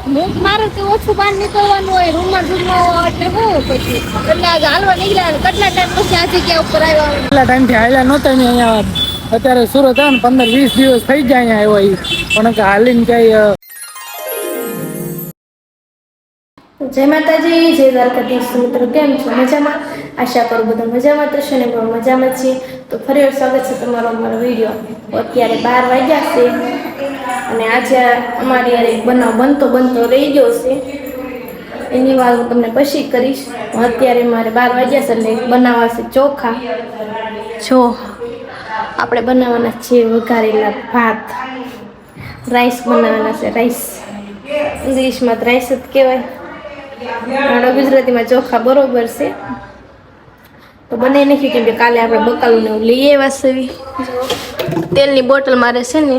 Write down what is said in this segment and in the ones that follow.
મારે તો ઓછું બહાર નીકળવાનું હોય રૂમમાં એટલે હું પછી એટલે આજે હાલવા નીકળ્યા કેટલા ટાઈમ પછી આ જગ્યા ઉપર આવ્યા કેટલા ટાઈમથી હાલ્યા નહોતા ને અહીંયા અત્યારે સુરત આવે ને 15-20 દિવસ થઈ જાય અહીંયા આવ્યો પણ હાલીને ક્યાંય જય માતાજી, જય દ્વારકાધીશ. મિત્રો કેમ છો? મજામાં? આશા કરું બધા મજામાં તો છે ને પણ મજામાં છીએ. તો ફરી વાર સ્વાગત છે તમારો અમારો વિડીયો. અત્યારે 12 વાગ્યા છે અને આજે અમારી યાર એક બનાવ બનતો રહી ગયો છે. એની વાત હું તમને પછી કરીશ. અત્યારે મારે 12 વાગ્યા છે એટલે બનાવવા છે ચોખા. જો આપણે બનાવવાના છે વઘારેલા ભાત, રાઈસ બનાવવાના છે. રાઈસ ઇંગ્લિશમાં રાઈસ જ કહેવાય, મારો ગુજરાતીમાં ચોખા બરોબર છે. તો બને નથી કેમ કે કાલે આપણે બકાલું લઈ આવ્યા છે. તેલની બોટલ મારે છે ને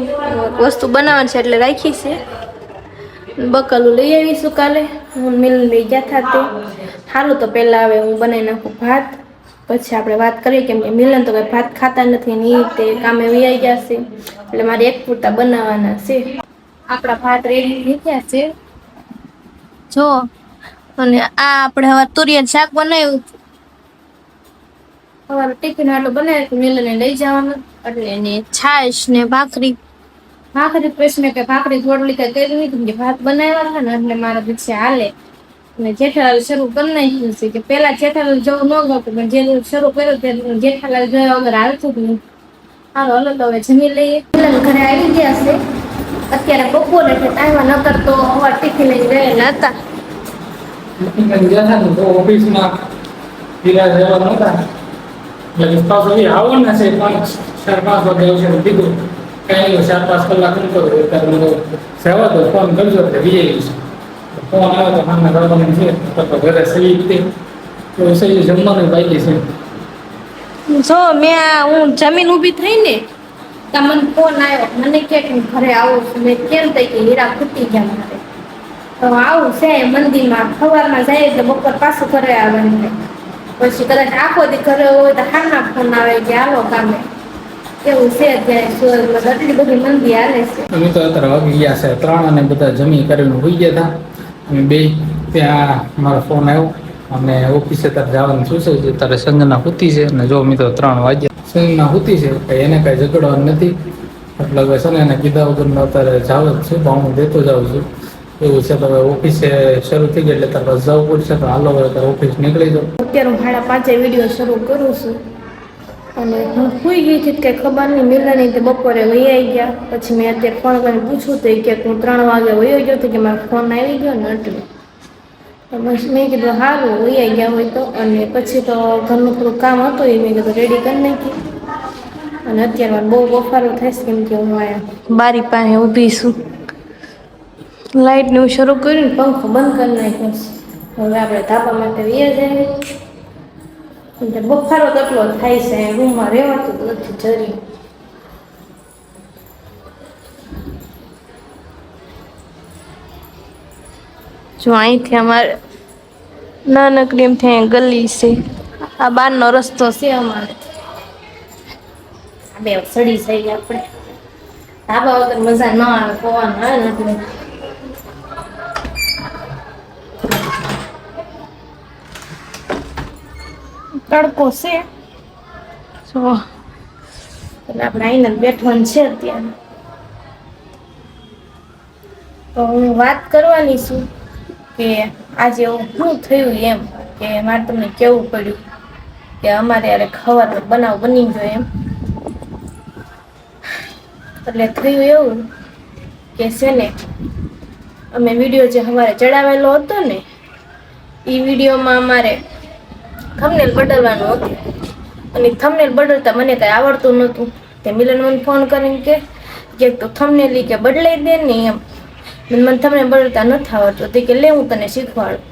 વસ્તુ બનાવવાની છે એટલે રાખી છે. બકાલું લઈ આવીશું કાલે. હું મિલ લઈ ગયા હતા તે સારું. તો પહેલાં હવે હું બનાવી નાખું ભાત, પછી આપણે વાત કરીએ કેમ કે મિલન તો કંઈ ભાત ખાતા નથી ને એ તે કામે વૈયા ગયા છે એટલે મારે એક પૂરતા બનાવવાના છે. આપણા ભાત રેડી થઈ ગયા છે જો. અને આ આપણે હવે તુરિયાનું શાક બનાવ્યું, સવારે ટિફિન આટલું બનાવ્યું મિલને લઈ જવાનું એટલે એને છાશ ને ભાખરી પ્રશ્ન કે ભાખરી થોડલી કઈ કરી નહીં કે ભાત બનાવ્યા હતા ને એટલે મારા પછી હાલે. અને જેઠાલાલ શરૂ કરી નાખ્યું છે કે પેલા જેઠાલાલ જવું ન ગતું પણ જે શરૂ કર્યું તે જેઠાલાલ જોયા વગર હાલતું જ નહીં. હાલો હલો તો હવે જમી લઈએ. મિલન ઘરે આવી ગયા છે અત્યારે બપોરે એટલે ટાઈમ ન કરતો સવાર ટિફિન લઈને ગયેલા હતા. ઓફિસમાં ધીરા રહેવા નહોતા એટલે પાછો આવવાના છે 4-5 વાગે આવશે કીધું કઈ 4-5 કલાક નીકળો અત્યારે સેવા તો ફોન કરજો એટલે વીઆઈ ફોન આવ્યો તો મામા કરવાનું છે તો ઘરે સહી રીતે તો સહી જમવાનું બાકી છે. જો હું જમીન ઊભી થઈ ને તો મને ફોન આવ્યો, મને કે ઘરે આવું છું. મેં કેમ થઈ કે હીરા ખૂટી ગયા મારે તો આવું છે મંદિરમાં. સવારમાં જાય એટલે બપોર પાછું ઘરે આવવાનું. પછી કદાચ આખો દી ઘરે હોય તો ખાના ફોન આવે કે હાલો કામે. એવું છે અત્યારે આટલી બધી મંદી હાલે છે. અમે તો અત્યારે વાગી ગયા છે 3 અને બધા જમી કરીને હોઈ ગયા હતા. અમે બે ત્યાં મારો ફોન આવ્યો અને ઓફિસે તારે જવાનું શું છે તારે સંજના હુતી છે અને જો અમે તો 3 વાગ્યા સંજના હુતી છે એને કાંઈ ઝઘડવાનું નથી એટલે હવે છે ને એને કીધા વગર અત્યારે જાવ જ છું તો હું દેતો જાઉં છું એવું છે. તો હવે ઓફિસે શરૂ થઈ ગઈ એટલે તારે જવું પડશે તો હાલો હવે તારે ઓફિસ નીકળી જાઉં. અત્યારે હું 5:30 વિડીયો શરૂ કરું છું અને હું સુઈ ગઈ હતી કંઈ ખબર નહીં. મિલની તે બપોરે વૈયાઈ ગયા. પછી મેં અત્યારે ફોન કરીને પૂછ્યું તો કે હું 3 વાગે વૈયો ગયો હતો કે મારો ફોન આવી ગયો ને એટલે બસ મેં કીધું સારું વૈયાઈ ગયા હોય તો. અને પછી તો ઘરનું થોડું કામ હતું એ મેં કીધું રેડી કરી નાખી. અને અત્યારે બહુ બફારો થાય છે કેમ કે હું અહીંયા બારી પાસે ઊભી છું. લાઇટને હું શરૂ કરીને પંખો બંધ કરી નાખ્યો છે. હવે આપણે ધાબા માટે વૈયા જાય. બફારો કેટલો થાય છે રૂમમાં રહેવાતું નથી જરી. જો અહીંથી અમારે નાનકડી એમ થાય ગલી છે. આ બહારનો રસ્તો છે અમારે. આ બે સડી જાય આપણે ધાબા વગર મજા ન આવે. પવન આવે ને એટલે તડકો છે જો એટલે આપણે આઈને બેઠવાનું છે અત્યારે. તો હું વાત કરવાની છું કે આજે શું થયું એમ કે મારે તમને કેવું પડ્યું કે અમારે યારે ખવાનો બનાવ બની ગયો એમ. એટલે થયું એવું કે છે ને અમે વિડીયો જે સવારે ચડાવેલો હતો ને એ વિડીયોમાં અમારે થંબનેલ બદલવાનું હતું અને થંબનેલ બદલતા મને કંઈ આવડતું નહોતું. તે મિલન મને ફોન કરીને કે તું થંબનેલ કે બદલાઈ દે ને એમ. મને થંબનેલ બદલતા નથી આવડતું તે કે લે હું તને શીખવાડું.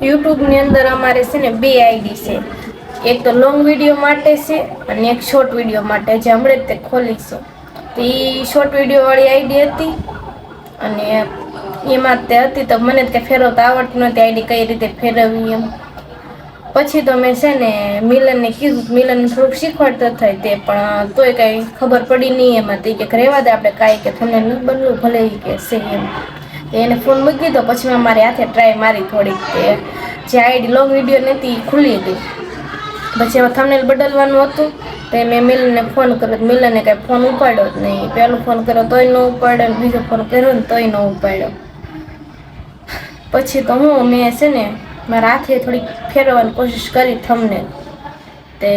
યુટ્યુબની અંદર અમારે છે ને 2 આઈડી છે. એક તો લોંગ વિડીયો માટે છે અને એક શોર્ટ વિડીયો માટે જે હમણાં જ તે ખોલીશું. તો એ શોર્ટ વિડીયોવાળી આઈડી હતી અને એમાં તે હતી તો મને જ કંઈ ફેરવતા આવડતું નથી આઈડી કઈ રીતે ફેરવવી એમ. પછી તો મેં છે ને મિલનને કીધું, મિલન થોડુંક શીખવાડતો થાય તે પણ તોય કાંઈ ખબર પડી નહીં એમાં. તે કે રહેવા દે આપણે કાંઈ કે તમને નથી બનવું ભલે કે છે એમ. એને ફોન મૂકી દીધો. પછી મેં મારી હાથે ટ્રાય મારી થોડીક કે જે આઈડી લોંગ વિડીયો નથી એ ખુલી ગઈ. પછી હવે થંબનેલ બદલવાનું હતું તો મેં મિલનને ફોન કર્યો. મિલને કાંઈ ફોન ઉપાડ્યો જ નહીં. પહેલો ફોન કર્યો તોય ન ઉપાડ્યો, બીજો ફોન કર્યો ને તોય ન ઉપાડ્યો. પછી તો મેં છે ને મારા હાથે થોડીક ફેરવવાની કોશિશ કરી થંબનેલ. તે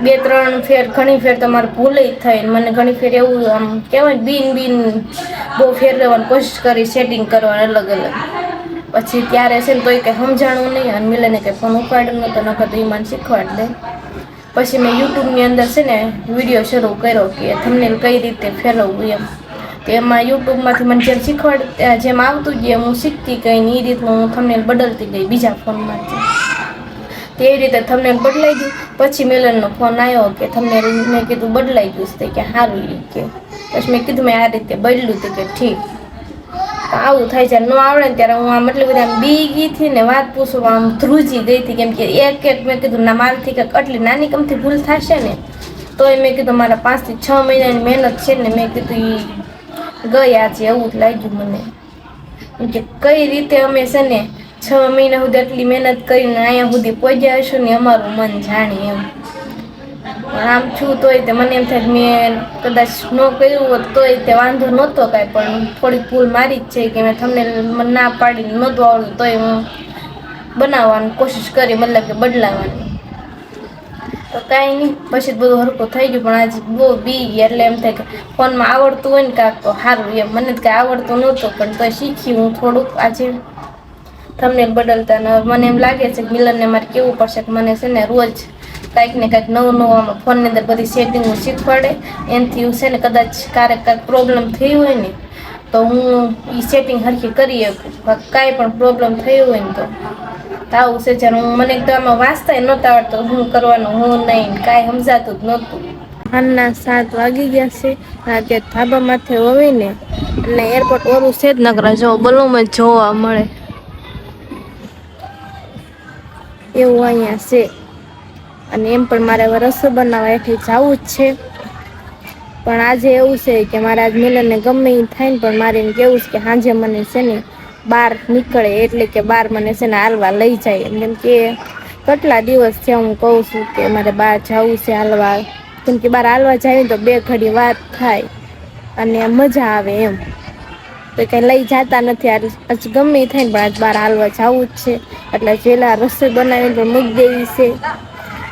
2-3 ફેર ઘણી ફેર તો મારે ભૂલ જ થઈ. મને ઘણી ફેર એવું આમ કહેવાય બીન બહુ ફેરવવાની કોશિશ કરી સેટિંગ કરવાની અલગ અલગ. પછી ત્યારે છે ને તોય કંઈ સમજાણું નહીં અને મિલને કંઈ ફોન ઉપાડ્યો નહોતો. નકર તો એ મને શીખવાડ દે. પછી મેં યુટ્યુબની અંદર છે ને વિડીયો શરૂ કર્યો કે થંબનેલ કઈ રીતે ફેરવવું એમ. તો એમાં યુટ્યુબમાંથી મને જેમ જેમ આવતું ગયું હું શીખતી ગઈ ને એ રીતનું હું થંબનેલ બદલતી ગઈ બીજા ફોનમાંથી. તેવી રીતે થંબનેલ બદલાઈ ગયું. પછી મિલનનો ફોન આવ્યો કે થંબનેલ મેં કીધું બદલાઈ ગયું છે કે સારું કે. પછી મેં કીધું મેં આ રીતે બદલ્યું હતું કે ઠીક. આવું થાય છે ન આવડે ને ત્યારે હું આમ એટલી બધી આમ બી ગઈ હતી ને વાત પૂછવા આમ ધ્રુજી ગઈ હતી. કેમ કે એક મેં કીધું ના મારાથી કંઈક આટલી નાની કમથી ભૂલ થશે ને તોય મેં કીધું મારા 5 થી 6 મહિનાની મહેનત છે ને મેં કીધું એ ગઈ આજે એવું જ લાગ્યું મને. કેમ કે કઈ રીતે અમે છે ને 6 મહિના સુધી આટલી મહેનત કરીને અહીંયા સુધી પહોંચ્યા હશું ને અમારું મન જાણે એમ. પણ આમ છું તોય તે મને એમ થાય મેં કદાચ ન કર્યું હોત તોય તે વાંધો નહોતો કાંઈ. પણ થોડીક ભૂલ મારી જ છે કે મેં થંબનેલ ના પાડીને નહોતું આવડતું તોય હું બનાવવાની કોશિશ કરી મતલબ કે બદલાવાની. તો કાંઈ નહીં પછી બધું હરખું થઈ ગયું. પણ આજે બહુ બી ગયા એટલે એમ થાય કે ફોનમાં આવડતું હોય ને કાંક તો સારું એમ. મને જ કાંઈ આવડતું નહોતું પણ તોય શીખી હું થોડુંક આજે થંબનેલ બદલતા. ને મને એમ લાગે છે કે મિલનને મારે કેવું પડશે કે મને છે ને રોજ કાંઈક ને કાંઈક નવું આમાં ફોનની અંદર બધી સેટિંગો શીખવાડે. એનાથી હું છે ને કદાચ કાંઈક પ્રોબ્લેમ થઈ હોય ને તો હું એ સેટિંગ હરખી કરી શકું. કાંઈ પણ પ્રોબ્લેમ થયો હોય ને તો આવું છે. જ્યારે હું મને એકદમ આમાં વાંચતા નહોતા આવડતું હું કરવાનું હું નહીં કાંઈ સમજાતું જ નહોતું. સાંજના 7 વાગી ગયા છે. અત્યારે ધાબા માથે હોવી ને એટલે એરપોર્ટ ઓરું છે જ નકરા જો બલૂમાં જોવા મળે એવું અહીંયા છે. અને એમ પણ મારે હવે રસોઈ બનાવવા એથી જવું જ છે. પણ આજે એવું છે કે મારે આજ મિલનને ગમે એ થાય ને પણ મારે એમ કેવું છે કે સાંજે મને છે ને બહાર નીકળે એટલે કે બહાર મને છે ને હાલવા લઈ જાય. કેમ કે કેટલા દિવસ છે હું કહું છું કે મારે બહાર જવું છે હાલવા. કેમ કે બહાર હાલવા જાય તો 2 ઘડી વાત થાય અને મજા આવે એમ. તો કંઈ લઈ જતા નથી. આજ ગમે એ થાય ને પણ આજ બહાર હાલવા જવું જ છે. એટલે પહેલાં રસોઈ બનાવીને પણ મૂકી દેવી છે.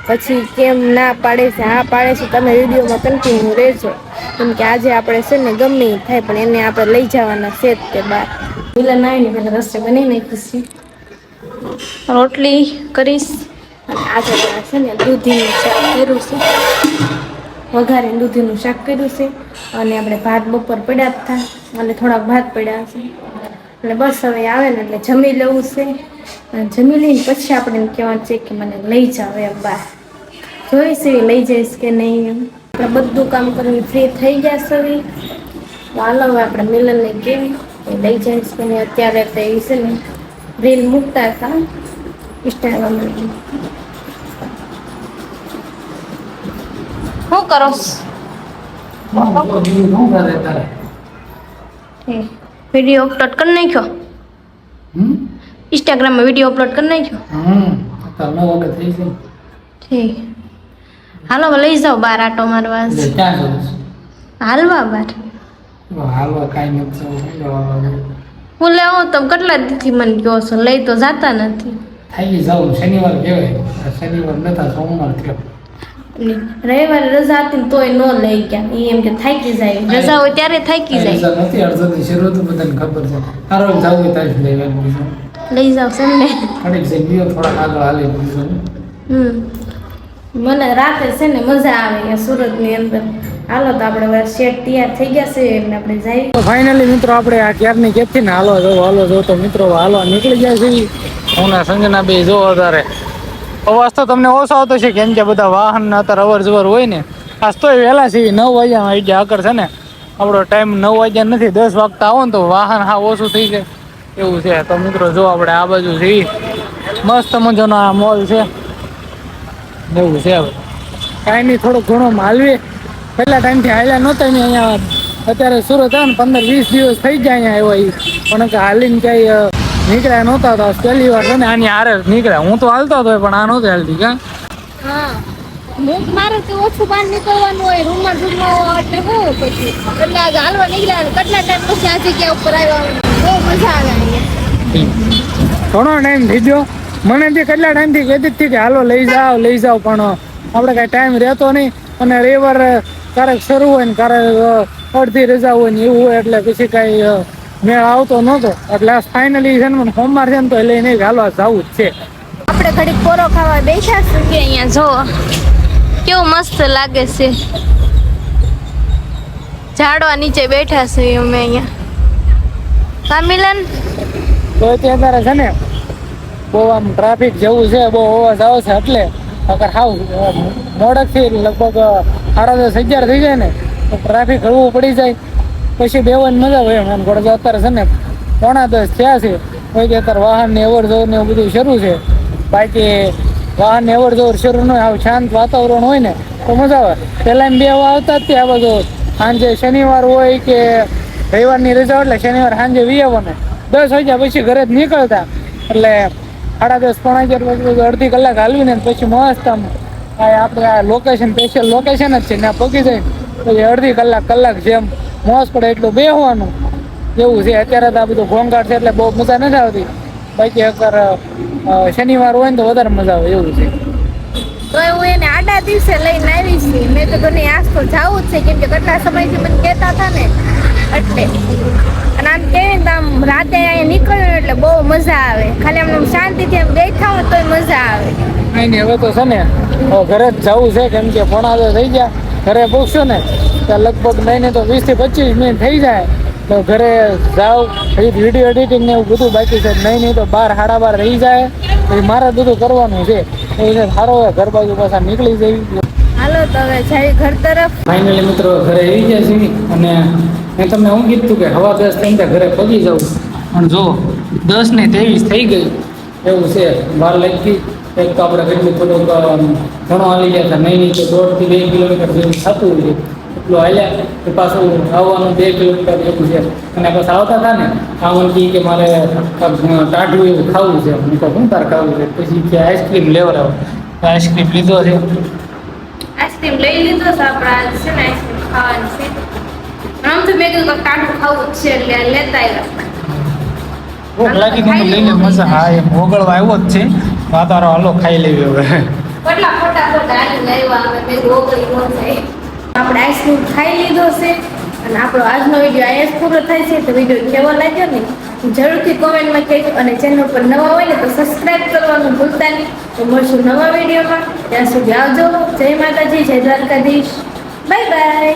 પછી કેમ ના પાડે છે હા પાડે છે તમે વિડીયોમાં કન્ટિન્યુ રહેજો. કેમ કે આજે આપણે છે ને ગમે એ થાય પણ એને આપણે લઈ જવાના છે જ તે બહાર. મિલન આવીને પહેલાં રસોઈ બનાવી નાખીશ. રોટલી કરીશ અને આજે છે ને દૂધીનું શાક કર્યું છે. વઘારીને દૂધીનું શાક કર્યું છે અને આપણે ભાત બપોર પડ્યા હતા અને થોડાક ભાત પડ્યા છે. એટલે બસ હવે આવે ને એટલે જમી લેવું છે. અને જમી લઈને પછી આપણે એમ કહેવાનું છે કે મને લઈ જાઓ એમ બહાર. જોઈશ એવી લઈ જઈશ કે નહીં એમ. આપણે બધું કામ કરીને ફ્રી થઈ ગયા છે. હાલો હવે આપણે મિલનને કેવી એ લઈ જઈશ કે નહીં. અત્યારે તો એ છે ને રીલ મૂકતા હતા ઇન્સ્ટાગ્રામમાં. શું કરો વિડીયો અપલોડ કરી નાખ્યો? ઇન્સ્ટાગ્રામમાં વિડીયો અપલોડ કરી નાખ્યો? ઠીક. હાલો લઈ જાઓ બહાર આટો મારવા. હાલવા બહાર હું લેવો તમે કેટલા દીથી મને કહો છો લઈ તો જાતા નથી. શનિવાર કહેવાય શનિવાર નતા સોમવાર થયો. રવિવારે રજા હતી તોય ન લઈ ગયા. એ એમ કે થાકી જાય રજા હોય ત્યારે થાકી જાય. નથી અડધી શરૂ તો બધાને ખબર છે. હારો જવું તાજ લઈ જાવ સન્ડે થોડા આગળ હાલી. મને રાતે છે ને મજા આવે અહીંયા સુરતની અંદર. હાલો તો આપણે શેટ તૈયાર થઈ ગયા છે એટલે આપણે જઈએ. તો ફાઇનલી મિત્રો આપણે આ ક્યારની કેથી ને હાલો જો તો મિત્રો હાલો નીકળી ગયા છે. હું ને સંજના બે જો વધારે અવાજ તો તમને ઓછો આવતો છે કેમ કે બધા વાહન અત્યારે અવર જવર હોય ને. આજ તોય વહેલા છે 9 વાગ્યામાં આવી ગયા. આગળ છે ને આપણો ટાઈમ 9 વાગ્યા નથી 10 વાગતા આવો ને તો વાહન હા ઓછું થઈ જાય એવું છે. તો મિત્રો જો આપણે આ બાજુ જઈએ મસ્ત મજાનો આ મોલ છે એવું છે. હવે કાંઈ નહીં થોડોક ઘણો માલવી પહેલા ટાઈમથી હાલ્યા નહોતા ને અહીંયા અત્યારે સુરત આવે ને 15-20 દિવસ થઈ જાય અહીંયા આવ્યો પણ કે હાલીને ક્યાંય નીકળ્યા નહોતા તો પહેલી વાર છે ને આની હારે નીકળ્યા. હું તો હાલતો હતો પણ આ નહોતો હાલતી કા. હા મારે તો ઓછું બહાર નીકળવાનું હોય રૂમમાં એટલે બહુ પછી એટલે આજે હાલવા નીકળ્યા કેટલા ટાઈમ પછી આ જગ્યા ઉપર આવ્યા બહુ મજા આવે અહીંયા. ઘણો ટાઈમ થઈ ગયો મને બી કેટલા ટાઈમથી કહેતી હતી કે હાલો લઈ જાઓ પણ આપણે કાંઈ ટાઈમ રહેતો નહીં અને રવિવાર ક્યારેક શરૂ હોય ને ક્યારેક અડધી રજા હોય ને એવું હોય એટલે પછી કાંઈ મેળ આવતો નહોતો એટલે ફાઇનલી છે ને સોમવાર છે ને તો લઈને હાલો જવું જ છે. આપણે ઘડીક પોરો ખાવા બેઠા છીએ અહીંયા જો કેવું મસ્ત લાગે છે. ઝાડવા નીચે બેઠા છીએ અમે અહીંયા કા મિલન. તો અત્યારે છે ને બહુ આમ ટ્રાફિક જેવું છે બહુ અવાજ આવશે એટલે અગર હાવ મોડકથી લગભગ 10:30-11 થઈ જાય ને તો ટ્રાફિક હળવું પડી જાય પછી બેવાની મજા આવે એમ ઘોડે અત્યારે છે ને 9:45 થયા છે પછી અત્યારે વાહનની અવર જવર ને એવું બધું શરૂ છે. બાકી વાહનની અવર જવર શરૂ ન હોય આવું શાંત વાતાવરણ હોય ને તો મજા આવે. પહેલાં બે આવતા જ ત્યાં બધું સાંજે શનિવાર હોય કે રવિવારની રજા એટલે શનિવાર સાંજે 10 ને 10 વાગ્યા પછી ઘરે જ નીકળતા એટલે 10:30-11 અડધી કલાક હાલવીને પછી મસ્ત આમ આપણે આ લોકેશન સ્પેશિયલ લોકેશન જ છે ત્યાં પગી જાય પછી અડધી કલાક જેમ મોજ પડે એટલું બેસવાનું એવું છે. અત્યારે તો આ બધું ઘોંઘાટ છે એટલે બહુ મજા નથી આવતી. બાકી અગર શનિવાર હોય ને તો વધારે મજા આવે એવું છે. તો હું એને આડા દિવસે લઈને આવી છું. મેં તો ઘણી આજ તો જવું જ છે કેમ કે કેટલા સમયથી મને કહેતા હતા ને એટલે અને આમ કેવી આમ રાતે અહીંયા નીકળ્યું એટલે બહુ મજા આવે. ખાલી આમ શાંતિથી આમ બેઠા હોય તોય મજા આવે. નહીં નહીં હવે તો છે ને ઘરે જ જવું છે કેમ કે પોણા થઈ ગયા ઘરે પૂછશું ને ત્યાં લગભગ નહીં તો 20-25 મિનિટ થઈ જાય તો ઘરે જાઓ પછી વિડીયો એડિટિંગ ને એવું બધું બાકી છે. નહીં તો 12-12:30 રહી જાય પછી મારે બધું કરવાનું છે એવું છે. સારો હોય ઘર બાજુ પાછા નીકળી જઈ. હાલો તો હવે જઈએ ઘર તરફ. ફાઇનલી મિત્રો ઘરે આવી ગયા છીએ અને મેં તમને હું કીધું કે 10:15 થઈ ત્યાં ઘરે પગી જાઉં પણ જો 10:23 થઈ ગઈ એવું છે. વાર લાગી એક તો આપણે કેટલું થોડુંક ઘણો હાલી ગયા હતા નહીં તો 1.5-2 કિલોમીટર જેવું થતું હોય એટલું હાલ્યા તો પાછું આવવાનું 2 કિલોમીટર એવું છે. અને પાછા આવતા હતા ને આવવાનું કે મારે ટાઢું એવું ખાવું છે. હું તો શું તાર ખાવું છે પછી કે આઈસ્ક્રીમ લેવડાવો આઈસ્ક્રીમ લીધો છે. આઈસ્ક્રીમ લઈ લીધો છે આપણે આજ છે ને આઈસ્ક્રીમ ખાવાની છે. આમ તો મેં કીધું કે ટાઢું ખાવું જ છે એટલે લેતા આવ્યા. ભૂખ લાગી મને લઈને મજા હા એમ ઓગળવા આવ્યો જ છે વાતારો હાલો ખાઈ લેવી હવે. કેટલા ફટાફટ હાલી આવ્યા અમે મેં ઓગળી ન થાય. આપણે આઈસ્ક્રીમ ખાઈ લીધો છે અને આપણો આજનો વિડીયો અહીંયા જ પૂરો થાય છે. તો વિડીયો કેવો લાગ્યો ને જરૂરથી કોમેન્ટમાં કહેજો અને ચેનલ પર નવા હોય ને તો સબસ્ક્રાઈબ કરવાનું ભૂલતા નહીં. તો મળશું નવા વિડીયોમાં. ત્યાં સુધી આવજો. જય માતાજી, જય દ્વારકાધીશ. Bye bye.